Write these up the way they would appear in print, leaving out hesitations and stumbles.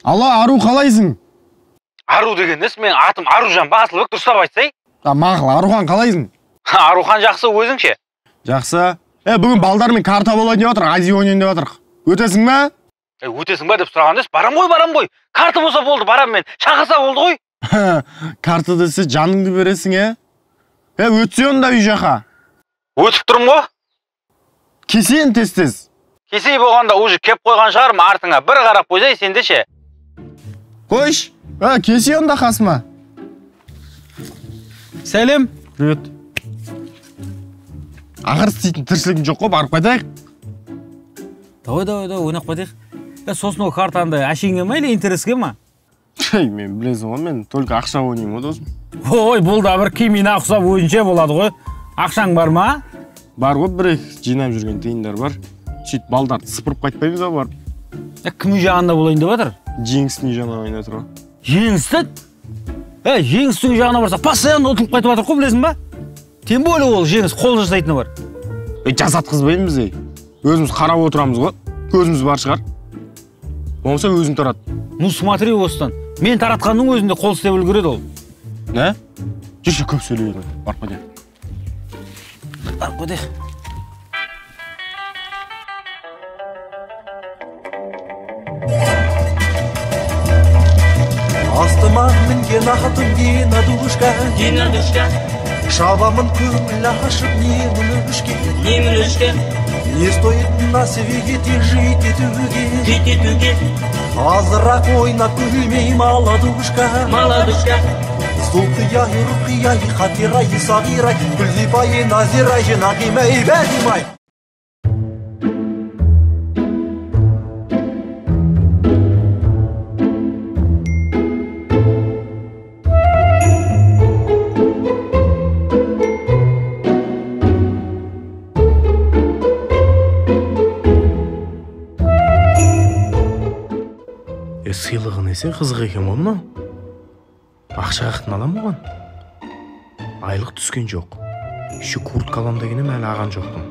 Алло, Ару, қалайсың? Ару деген несі? Мен атым Аружан Басылбек, дұрыстап айтсай. Мақыл, Арухан қалайсың? Арухан жақсы, өзіңше? Жақсы. Бүгін балдармен карта болайын деп отыр, Азия ойнайын деп отыр. Өтесің ба? Өтесің ба деп сұраған дес. Барам ғой. Карта болса болды, барам мен. Шақырса болды ғой. Карта десе жаныңды бересің, өтсе онда үй жақа. Өтіп тұрым ғой. Кесейін тез-тез. Кесей болғанда уже кеп қойған шығарым, артыңа бір қарап қойсай, сенде ше. Қойш, кесей онда қасыма. Сәлем. Привет. Ақыр істейтін тіршілігім жоқ қой, барып қайтайық. Давай, ойнақ қайтайық. Сосын ол картанды әшейінге ма, или интереске ма? Мен білесің ғой, мен только ақша ойнайым ғой досым. Ой, бұл да бір кемейін ақсап ойынша болады ғой. Ақшаң бар ма? Бар ғой, бір жинап жүрген тиындар бар. Сөйтіп балдарды сыпырып қайтпаймыз ба бар. Кім жағында болайын деп жатыр? Жеңістің жағына ойнап тұр. Жеңісті? Жеңістің жағына барса, постоянно ұтылып қайтып жатыр ғой, білесің ба? Тем более ол жеңіс қол жасайтыны бар. Жасатқызбаймыз біз. Өзіміз қарап отырамыз ғой. Көзіміз бар шығар. Болмаса өзің тарат. Ну смотри осыдан. Мен таратқанның өзінде қол істеп үлгереді ол. Не? Жүрші көп сөйлейді. Барып қайтайық. Барып қайтайық. Астыма мінген атым Динадушка. Шабамын көңіл ашып немін үшке. Не стоит на свете жить етуге. Азырақ ойнап күлмей маладушка. Зулқияй, рұқияй, қатирай, сағирай, Гүлзипай, назирай, нағимай, бәдимай. Сыйлығы несе қызық екен ғой мынау. Ақша қақтын алам оған. Айлық түскен жоқ. Үші куртка алам дегенім әлі аған жоқпын.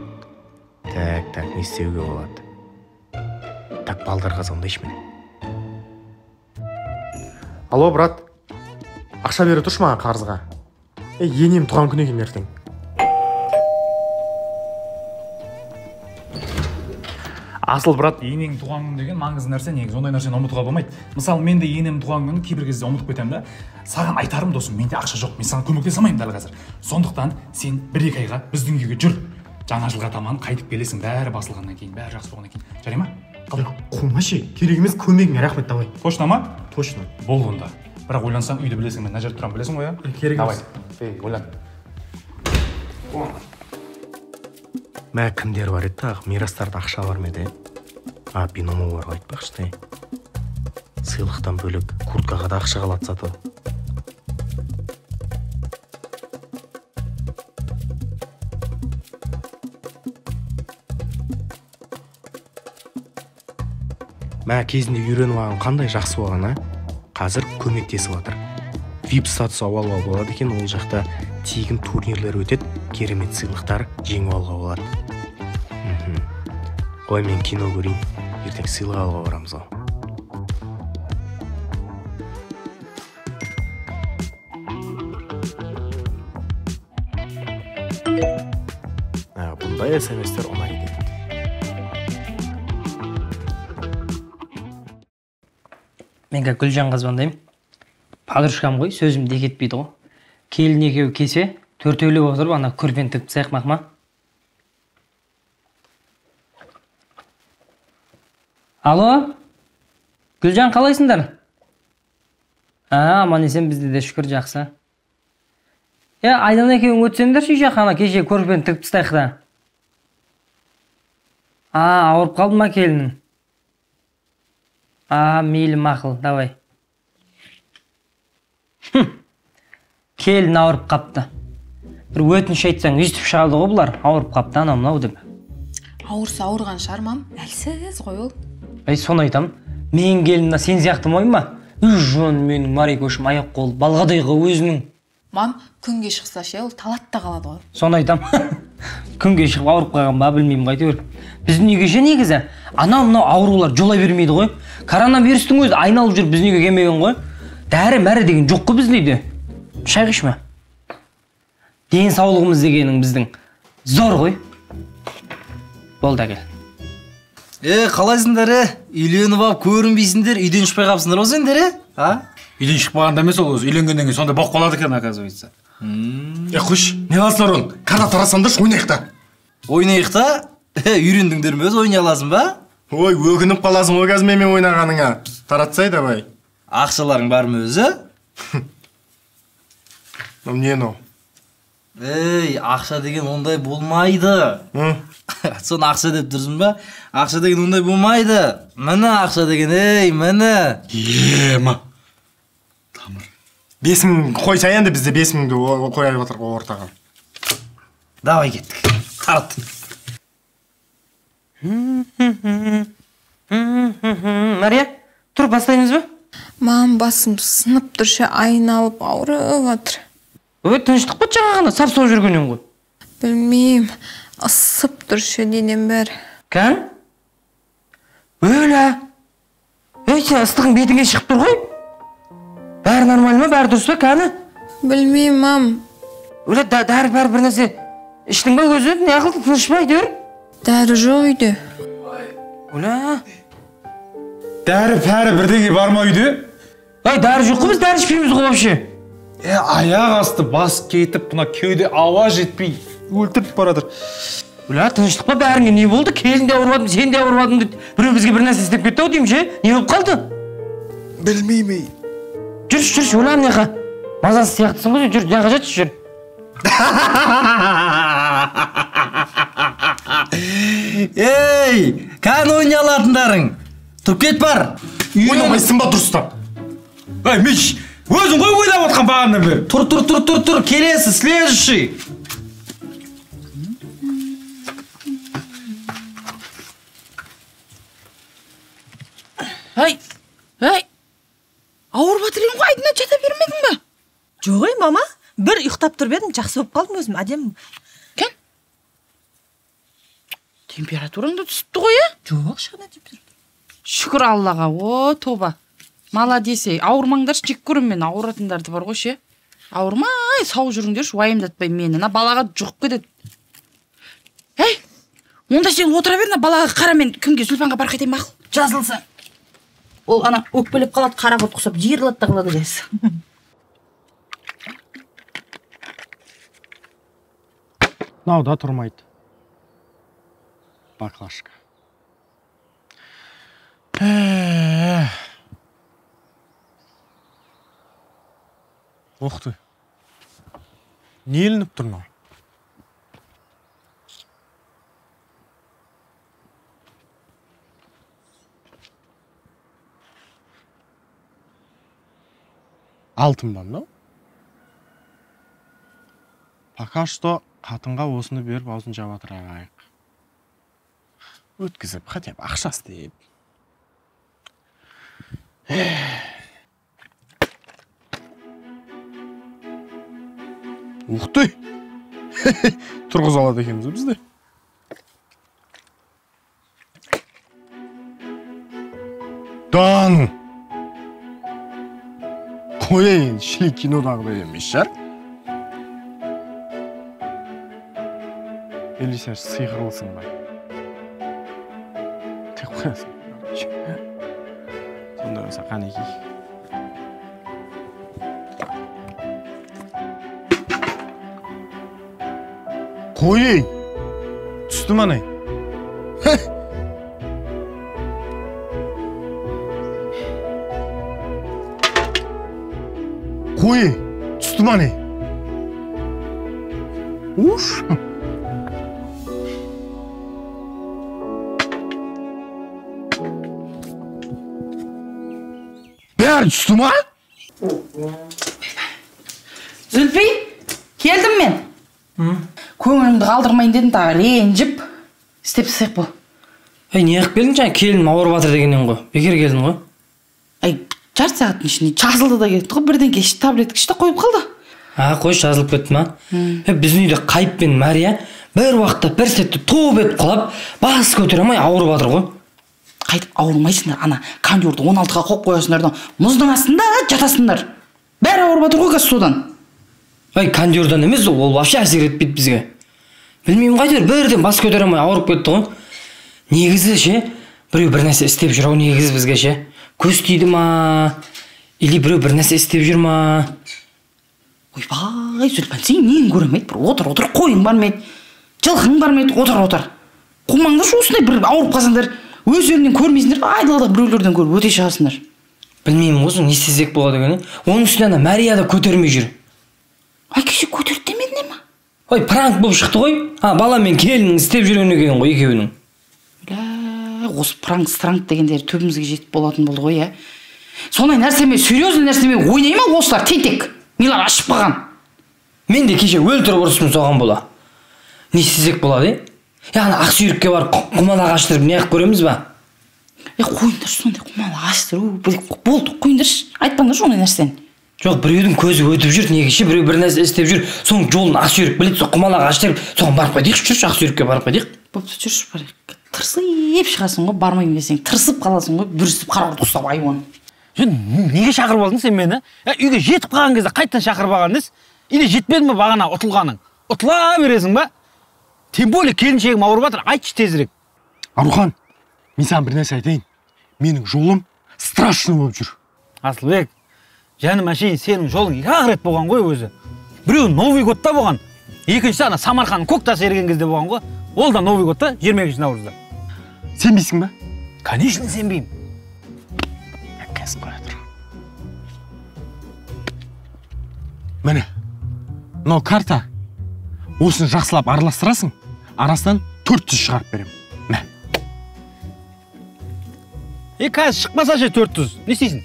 Так, не істеуге болады. Так, балдарға звондайшы мен. Алло, брат. Ақша бере тұршы маған қарызға. Енем туған күн екен ертең. Асыл брат, енең туған күн деген маңызды нәрсе, негізі ондай нәрсені ұмытуға болмайды. Мысалы, мен де енем туған күнін кейбір кезде ұмытып кетемін да. Саған айтарым досым, менде ақша жоқ, мен саған көмектесе алмаймын дәл қазір. Сондықтан сен 1-2 айға біздің үйге жүр. Жаңа жылға таман қайтып келесің, бәрі басылғаннан кейін, бәрі жақсы болғаннан кейін. Жарай ма? Қумашы, керек емес, көмегіңе рахмет, давай. Точно ма? Точно. Болды онда. Бірақ ойлансаң, үйді білесің, мен мына жерде тұрамын, білесің ғой, иә? Керек емес. Ойлан. Мә кімдер бар еді тағы, мирастарда ақша бар ма еді? Биномоларға айтпақшы. Сыйлықтан бөлек курткаға да ақша қалады сату. Мә кезінде үйреніп алған қандай жақсы болған, қазір көмектесіп жатыр. VIP статус алуға болады екен, ол жақта тегін турнирлер өтеді, керемет сыйлықтар жеңіп алуға болады. Қой, мен кино көрейін, ертең сыйлық алуға барамыз ғой. Бұндай SMS-тер ұнайды. Мен Гүлжанға звондаймын. Подружкам ғой, сөзімде кетпейді ғой. Келін екеуі кесе, төртеулеп отырып, ана көрпені тігіп тастайық ма? Алло, Гүлжан қалайсыңдар? Аман есен, бізде де шүкір жақсы. Айдан екеуің өтсеңдер үй жаққа, кеше көрпені тігіп тастайық да. Ауырып қалды ма келінің? Мейлі мақыл, давай. Келін ауырып қапты. Бір өтініш айтсаң, үстіп шығалды ғой бұлар, ауырып қапты, анау-мынау деп. Ауырса ауырған шығар, мам, әлсіз ғой ол. Соны айтам, мен келінна сен сияқты мойын ма? Жон менің Мари көшім аяқ қол, балғадайғы өзінің. Мам, күнге шықса ше, ол талатта қалады ғой. Соны айтам. Күнге шығып ауырып қалған ба білмеймін қайтеуір. Біздің үйге ше негізі анау мынау аурулар жолай бермейді ғой. Коронавирустың өзі айналып жүріп біздің үйге келмеген ғой. Дәрі мәрі деген жоқ қой біздің үйде. Шай ішме. Денсаулығымыз дегенің біздің зор ғой. Болды әкел. Қалайсыңдар? Үйленіп алып көрінбейсіңдер, үйден шықпай қалыпсыңдар ғой сендер? Үйден шықпағанда емес ол өзі, үйленгеннен кейін сондай болып қалады екен, оказывается. Қош, не аласыңдар ол? Карта тарасаңдаршы, ойнайық та. Ойнайық та? Үйрендіңдер ме өзі, ойнай аласың ба? Ой, өкініп қаласың ғой қазір менімен ойнағаныңа. Таратсай давай. Ақшаларың бар ма өзі? Не но? Ақша деген ондай болмайды. Соны ақша деп тұрсың ба? Ақша деген ондай болмайды. Міне ақша деген, міне. Ма. Тамыр. 5000 қойса енді бізде 5000-ді қояйық отыр ортаға. Давай кеттік. Тарат. Мария, тұр бастаймыз ба? Мам, басым сынып тұршы, айналып ауырып жатыр. Тыныштық па жаңа ғана сап-сау жүргенен ғой? Білмеймін, ысып тұршы денем бәрі. Кән? Өлі. Сен ыстығың бетіңе шығып тұр ғой? Бәрі нормал ма? Бәрі дұрыс па, кәні? Білмеймін, мам. Өлі, дәрі бәрі бір нәрсе іштің ба өзі? Не қылды, тыныш па, әйтеуір? Дәрі жоқ үйде. Өлі. Дәрі бірдеңе бар ма үйде? Дәрі жоқ қой, біз дәрі ішпейміз ғой вообще. Аяқ асты бас кетіп, бұна кеуде ауа жетпей өлтіріп барадыр. Өлі, тыныштық па, бәріңе не болды? Келін де ауырмадым, сен де ауырмадым дейді. Біреу бізге бір нәрсе істеп кетті ау деймін ше? Не болып қалды? Білмеймей. Жүрші, өлі амнеға. Мазасы сияқтысың ғой, жүр, неға жатшы, жүр. Кән ойнай алатындарың? Тұрып кет бар. Ойнамайсың ба дұрыстап? Миш, өзің ғой ойлап отқан бағаннан бері. Тұр, келесі, следующий. Ауырып жатыр едің ғой, айдына жата бермедің ба? Жоқ мама, бір ұйықтап тұрып едім, жақсы болып қалдым өзім, әдемі. Кән? Температураңды түсіпті ғой, Жоқ, шағына температура. Шүкір Аллаға, тоба. Молодец, ауырмаңдаршы, жек көрем мен, ауыратындарды бар ғой ше. Ауырмай, сау жүріңдерші, уайымдатпай мені, балаға жұғып кетеді. Онда сен отыра бер, балаға қара, мен күнге Зүлпанға бар қайтайын мақыл. Жазылса. Ол ана өкпелеп қалады, қара құрт құсап, жиырылады да қалады дес. Науда тұрмайды. Баклашка. Оқты. Не елініп тұр мынау? Алтын ба мынау? Пока что қатынға осыны беріп аузын жаба тұрайық. Өткізіп, хотя бы ақшасы деп. Уқты! Тұрғыз алады екенбіз бізде. Дану! Қойын, шілі кинодағыдай емес шар. Или сен сыйғырылсың ба? Тек қоясың. Сонда өса қанеки. Қойын! Түсті маңай? Қойын! Түсті маңай? Уш! Бәрі түсті ма? Зүлпи, келдім мен. Көңілімді қалдырмайын дедім, тағы ренжіп. Істеп сыйық бұл. Не қып келдің жаңа, келін ауырып жатыр дегеннен ғой. Бекер келдің ғой. Жарты сағаттың ішінде жазылды да кетті ғой, бірден таблетка ішті қойып қалды. Қойшы, жазылып кетті ма? Біздің үйде Қайып пен Мария бір уақытта бір сәтте топ етіп құлап, бас көтере алмай ауырып жатыр ғой. Қайтып ауырмайсыңдар, ана кондерді 16-ға қойып қоясыңдар да, мұздың астында жатасыңдар. Бәрі ауырып жатыр ғой қазір содан. Кондердан емес, ол вообще әсер етпейді бізге. Білмеймін қайтер, бірден бас көтере алмай ауырып кетті ғой. Негізі ше, біреу бір нәрсе істеп жүр, негізі бізге ше. Көз тиді ма? Или біреу бір нәрсе істеп жүр ма? Ойбай, Зүлпан, сен нең көремейді? Бір отыр, қойың бармайды, жылқың бармайды, отыр. Қумаңдаршы осындай бір ауырып қалсаңдар, өздеріңнен көрмейсіңдер, айдалада біреулерден көріп өте шығасыңдар. Білмеймін ғой, не істесек болады екен. Оның үстіне Мария да көтермей жүр. Кеше көтерді демеді ме? Пранк болып шықты ғой. Бала мен келіннің істеп жүрген екен ғой екеуінің. Осы пранк дегендер төбімізге жетіп болатын болды ғой, Сондай нәрсемен, серьезный нәрсемен ойнай ма осылар тентек? Милар ашып қалған. Мен де кеше өлтіріп ұрысым соған бола. Не істесек болады, Яғни Ақсүйрікке барып құмалақ аштырып не қылып көреміз ба? Қойыңдаршы сондай құмалақ аштыру. Болды, қойыңдаршы. Айтпаңдаршы ондай нәрсені. Жоқ, біреудің көзі өтіп жүр, негеше біреу бір нәрсе істеп жүр. Соның жолын Ақсүйрік біледі, сол құмалақ аштырып, соған барып қайтайықшы, жүрші Ақсүйрікке барып қайтайық. Бопты, жүрші барайық. Тырсып шығасың ғой, бармайын десең, тырсып қаласың ғой, бүрісіп қарауды ұстап айуан. Неге шақырып алдың сен мені? Үйге жетіп қалған кезде қайттан шақырып алған несі? Или жетпеді ме бағана ұтылғаның? Ұтыла бересің ба? Тем более келіншегім ауырып жатыр, айтшы тезірек. Арухан, мен саған бір нәрсе айтайын. Менің жолым страшный болып жүр. Асылбек, жаным әшейін сенің жолың 2 рет болған ғой өзі. Біреу Новый годта болған. Екіншісі ана Самарқанның көк тасы ерген кезде болған ғой. Ол да Новый годта 22 наурызда. Сенбейсің ба? Конечно сенбеймін. Кәсіп қоя тұр. Міне, мынау карта. Осыны жақсылап араластырасың, арасынан 400 шығарып берем. Мә. Қазір шықпаса ше 400. Не істейсің?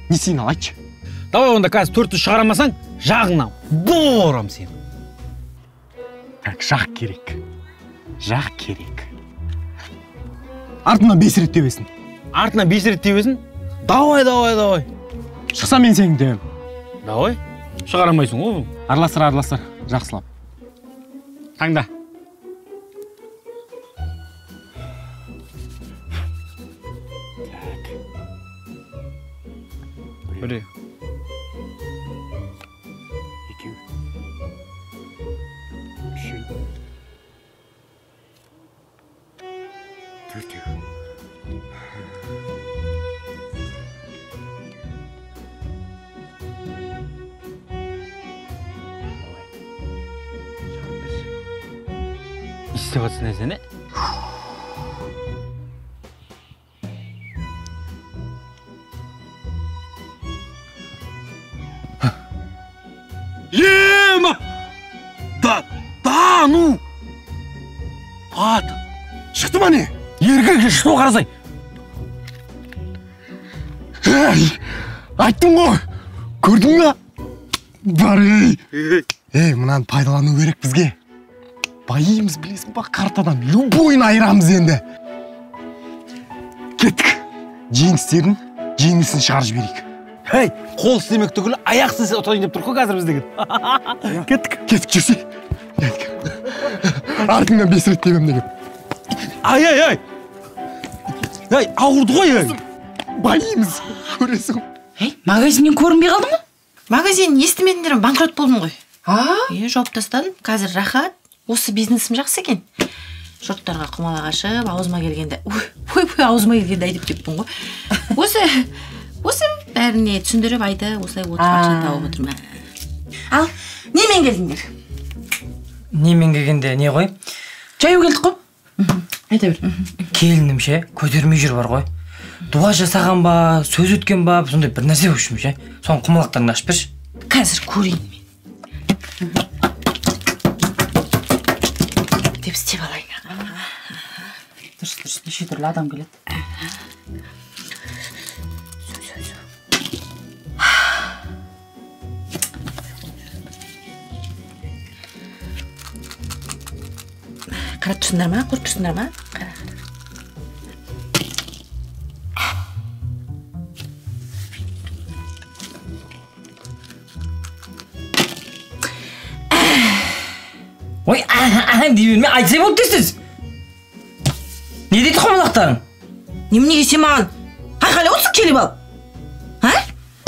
Не істейін ал айтшы. Давай онда қазір 400 шығарамасаң, жағыңнан борам сен. Так, жақ керек. Жақ керек. Артынан 5 рет тебесін. Артынан 5 рет тебесін? Давай. Шықса мен сенің тебем. Давай. Шығарамайсың ғой. Араластыр, жақсылап. Таңда. Біреу. Екеу. Үшеу. Төртеу. İşte batısın seni. Ема! Да, ну! Ат! Шықты ма не? Еркек шықты қарасай. Айттым ғой! Көрдің ба? Бар мынаны пайдалану керек бізге. Байымыз білесің ба, картадан любойын айырамыз енді. Кеттік. Жеңісін шығарып жіберейік. Қол істемек түгілі аяқ істесе отайын деп тұр ғой қазір біздегі. Кеттік жүрсе. Артыңнан 5 рет тебем деген. Ай, ауырды ғой. Байымыз көресің. Магазиннен көрінбей қалды ма? Магазин естімедіңдер, банкрот болдым ғой. Жауып тастадым, қазір рахат. Осы бизнесім жақсы екен. Жұрттарға құмалақ ашып, аузыма келгенде, аузыма келгенде айтып кеттім ғой. Осы бәріне түсіндіріп айты, осылай отырып ақша тауып отырмын. Ал, немен келдіңдер? Немен келгенде не ғой? Жаяу келдік қой. Айта бер. Келінім ше, көтермей жүр бар ғой. Дуа жасаған ба, сөз өткен ба, сондай бір нәрсе өшім ше. Соның құмалақтарыңды ашып берші. Қазір көрейін мен. Деп істеп алайын. Дұрыс, неше түрлі адам келеді. Қарап тұрсыңдар ма? Көріп тұрсыңдар ма? Ой, дей берме, айтсай болды дейсіз. Не дейді құмалақтарың? Неменеге сен маған қайқайлап отырсың келіп алып?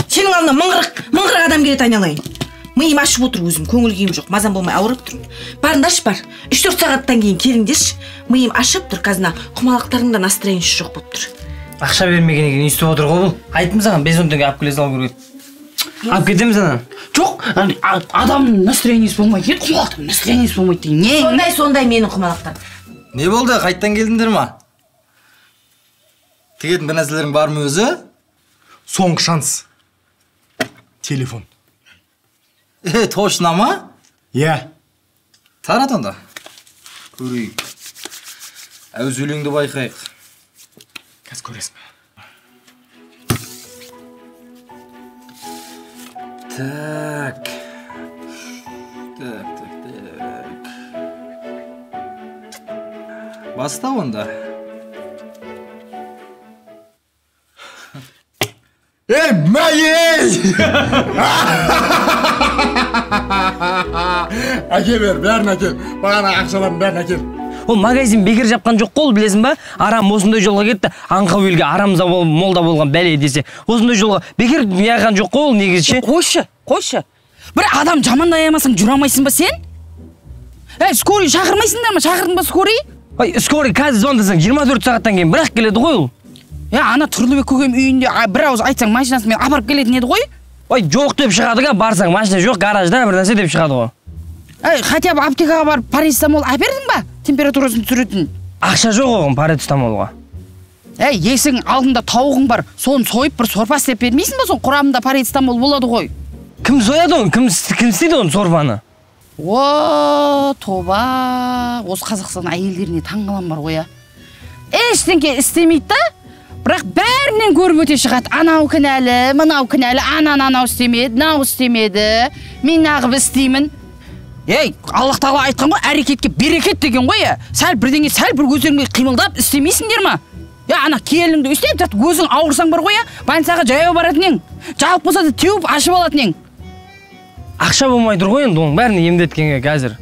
Сенің алдына мыңғырық адам келеді айналайын. Миым ашып отыр өзім, көңіл күйім жоқ, мазам болмай ауырып тұрмын. Барыңдаршы бар, 3-4 сағаттан кейін келіңдерші. Миым ашып тұр, қазына құмалақтарыңда настроениесі жоқ болып тұр. Ақша бермеген екен, естіп отыр ғой бұл. Айттым саған, 5-10 теңге алып келе салу керек. Алып кетеміз ана. Жоқ, адамның настроениесі болмайды, құмалақтың настроениесі болмайды деген. Сондай менің құмалақтарым. Не болды, қайттан келдіңдер ма? Тегетін бір нәрселерің бар ма өзі? Соңғы шанс. Телефон. Точно ма? Иә. Тарат онда. Көрейік. Өз өлеңді байқайық. Қазір көресің. Так. Баста онда. Ей, мәйей! Әкел бәрін әкел. Бағана ақшаларын бәрін әкел. Ол магазин бекер жапқан жоқ қол, білесің ба? Арам осындай жолға кетті. Аңқау елге арамза молда болған бәле десе. Осындай жолға бекер неғаған жоқ қол, негізше. Қойшы. Бір адам жаманда аямасаң жүре алмайсың ба сен? Скорый шақырмайсыңдар ма? Шақырдың ба скорый? Скорый қазір звондасаң 24 сағаттан кейін бірақ келеді ғой ол. Ана Тұрлыбек көкем үйінде бір ауыз айтсаң машинасымен апарып келетін еді ғой? Жоқ деп шығадыға, барсаң машина жоқ, гаражда бір нәрсе деп шығады ғой. Хотя бы аптекаға барып парацетамол әпердің ба? Температурасын түсіретін. Ақша жоқ оған парацетамолға. Есің алдында тауығың бар, соны сойып бір сорпа істеп бермейсің ба? Соның құрамында парацетамол болады ғой. Кім сояды оны? Кім істейді оны сорпаны? Тоба, осы Қазақстан әйелдеріне таңғалам бар ғой. Ештеңке істемейді да, бірақ бәрінен көріп өте шығады. Анау кінәлі, мынау кінәлі, анау істемеді, мынау істемеді, мен нағып істеймін. Аллах тағала айтқан ғой, әрекетке берекет деген ғой. Сәл бірдеңе, сәл бір көздеріңе қимылдап істемейсіңдер ма? Ана келіңді істеп жатып, өзің ауырсаң бар ғой, больницаға жаяу баратын ең. Жалып болса да теуіп ашып алатын ең. Ақша болмай тұр ғой енді, оның бәріне емдеткенге қазір.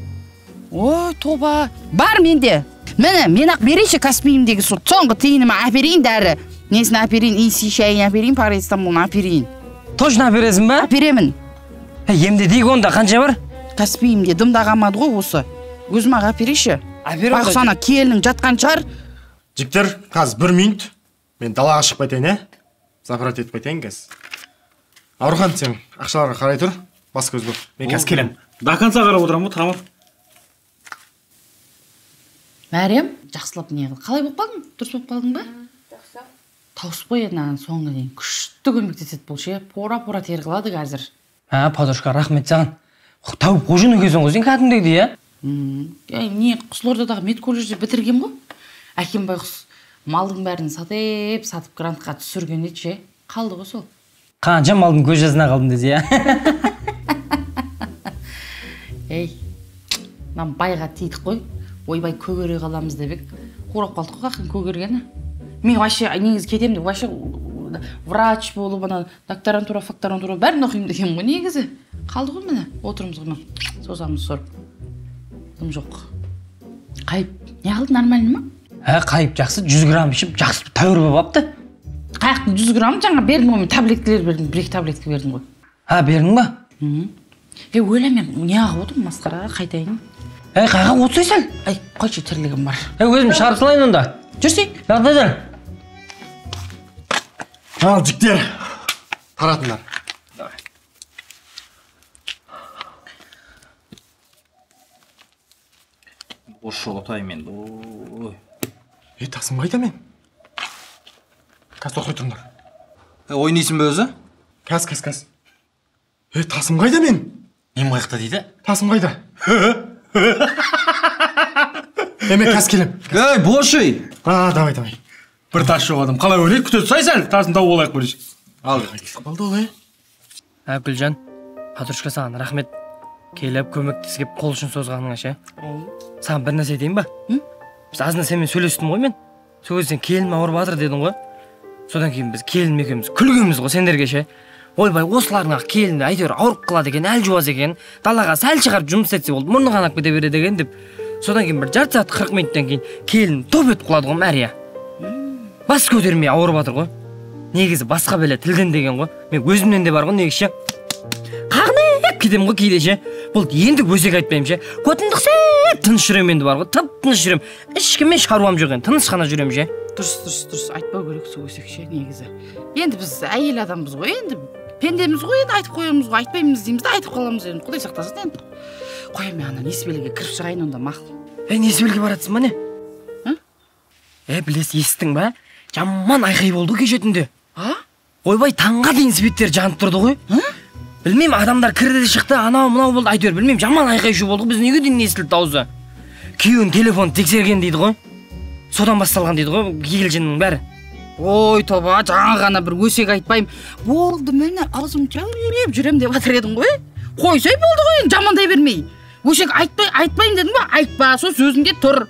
Ой, тоба, бар менде. Міне, мен ақ берейші Каспиімдегі соңғы тиынымы әперейін дәрі. Несін әперейін, иси шайын әперейін, парацетамолын әперейін. Точно әпересің ба? Әперемін. Емде дейік онда қанша бар? Каспиімде дымда қалмады ғой осы. Өзім ақ әперейші. Бақсана келінің жатқан шығар. Жіктер, қазір 1 минут. Мен далаға шығып қайтайын, Заправат етіп қайтайын қазір. Аурхан, сен ақшаларға қарай тұр. Бас көз бол. Мен қазір келем. До конца қарап отырамын ғой, тамам. Мәрем, жақсылап не қыл. Қалай болып қалдың? Дұрыс болып қалдың ба? Жақсы. Тауысып қойынан соңына дейін күшті көмектеседі болшы. Пора тер қылады қазір. Подружка, рахмет саған. Тауып қожын өгесің ғой, сен кәдімдегідей, Не, Қызылордадағы медколледжді бітірген ғой. Әкем байқұс малдың бәрін сатып грантқа түсірген еді, қалды ғой сол. Қанша малдың көз жазына қалдым десе, Нам байға тейдік қой. Ойбай көгере қаламыз деп ек. Қорап қалдық қой қақын көгергені. Мен вообще негіз кетемін деп, вообще врач болып, докторантура, факторантура бәрін оқимын деген ғой негізі. Қалды ғой міне, отырмыз ғой, созамыз сорып. Дым жоқ. Қайып, не қалды, нормально ма? Қайып жақсы, 100 грамм ішіп, жақсы тәуір болып апты. Қайықтың 100 грамм жаңа бердің ғой, мен таблеткілер бердім, 1-2 таблетка бердім ғой. Бердің ба? Өлі мен не ағып отырмын, масқара, қайтайын. Қайға отсай сәл? Қойшы тірлігім бар. Өзім шығарып салайын онда. Жүрсей. Жағдайдан. Ал, жіктер. Таратыңдар. Осы отай мен. Тасым қайда мен? Қазір тоқтай тұрыңдар. Ойнайсың ба өзі? Қазір. Тасым қайда мен? Нем қайықта дейді? Тасым қайда? Мен қазір келем. Бошый! Давай. Бір тас жоқ адам. Қалай ойлайды? Күтеді сай сәл, тасын тауып олайық көрейші. Ал. Қалды олай. Гүлжан, подружка саған рахмет. Келіп, көмектесіп, қол үшін созғаныңа ше. Саған бір нәрсе айтайын ба? Біз азында сенімен сөйлестім ғой мен. Сол кезде сен келін ауырып жатыр дедің ғой. Содан кейін біз келін екеуміз күлгенбіз ғой сендерге ше. ойбай осылардың ақ келінді әйтеуір ауырып қалады екен, әл жуаз екен, далаға сәл шығарып жұмыс етсе болды, мұрны қанап кете береді екен деп. Содан кейін бір жарты сағат 40 минуттан кейін келін топ етіп құлады ғой Мәрия. Бас көтермей ауырып жатыр ғой. Негізі басқа бәле тілден деген ғой. Мен өзімнен де бар ғой негізі. Қағынып кетем ғой кейде ше. Болды енді өсек айтпаймын ше. Көтімдік сәт тыныш жүрем енді бар ғой. Тып тыныш жүрем. Ешкіммен шаруам жоқ енді. Тыныш қана жүрем ше. Дұрыс айтпау керек сол өсек ше негізі. Енді біз әйел адамбыз ғой, енді пендеміз ғой, енді айтып қоямыз ғой, айтпаймыз дейміз да айтып қаламыз енді. Құдай сақтасын енді. Қоям мен ана Несібелге кіріп шығайын онда мақұл. Несібелге баратсың ба не? Білес естің ба? Жаман айқай болды кеше түнде. Ойбай таңға дейін светтер жанып тұрды ғой. Білмеймін, адамдар кірді де шықты, анау мынау болды, әйтеуір білмеймін, жаман айқай шу болды ғой. Біздің үйге дейін естілді дауысы. Күйеуін телефон тексерген дейді ғой. Содан басталған дейді ғой, кикілжіңнің бәрі. Ой тоба, жаңа ғана бір өсек айтпаймын. Болды, мені аузым жалып жүрем деп жатыр едің ғой. Қойсай болды ғой, жамандай бермей. Өсек айтпайын дедің ба? Айтпа, сол сөзіңде тұр.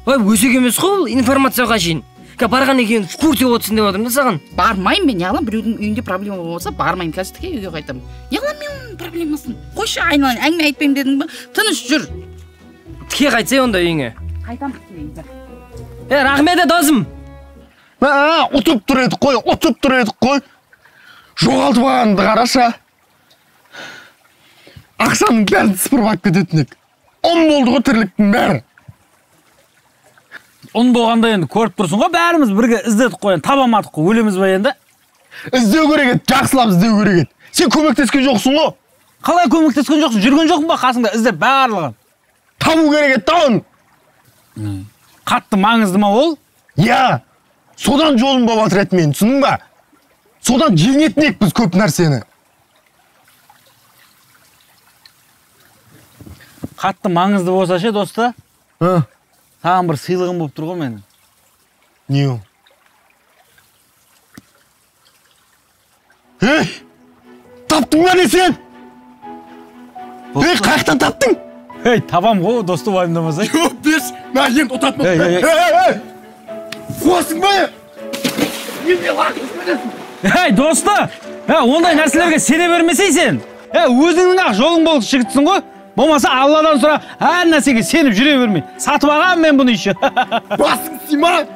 Ой, өсек емес қой, бұл информацияға жиын. Барған екен курте отырсын деп отырмын да саған. Бармайым мен, неғылам, біреудің үйінде проблема болса, бармайым, қазір тіке үйге қайтамын. Неғылам мен проблемасын? Қойшы айналайын, әңгіме айтпаймын дедің ба? Тыныш жүр. Тіке қайтсай онда үйіңе. Қайтам тіке. Рахмет досым. Ұтып тұр едік қой. Жоғалтып алғанды қараша. Ақшаның бәрін сыпырып алып кететін ек. 10 болды ғой тірліктің бәрі. Он болғанда енді көріп тұрсың ғой, бәріміз бірге іздедік қой, табамадық қой, өлеміз ба енді? Іздеу керек еді, жақсылап іздеу керек еді. Сен көмектескен жоқсың ғой. Қалай көмектескен жоқсың? Жүрген жоқсың ба қасыңда іздеп барлығын? Табу керек еді тауын. Қатты маңызды ма ол? Я, содан жолым болып жатыр еді мен, түсіндің ба? Содан жеңетін ек біз көп нәрсені. Қатты маңызды болса ше, доста? Саған бір сыйлығым болып тұр ғой менің. Не ол? Таптың ба не сен? Қаяқтан таптың? Табам ғой, досты уайымдамасай. Жоқ, берші, мә енді ұтатмын. Қуасың ба? Неме лақыз бересің? Досты, ондай нәрселерге сене бермесей сен. Өзіңнің ақ жолың болып жігітсің ғой. Болмаса Алладан сұра, әр нәрсеге сеніп жүре бермей. Сатып алған мен бұны еще. Басың сима?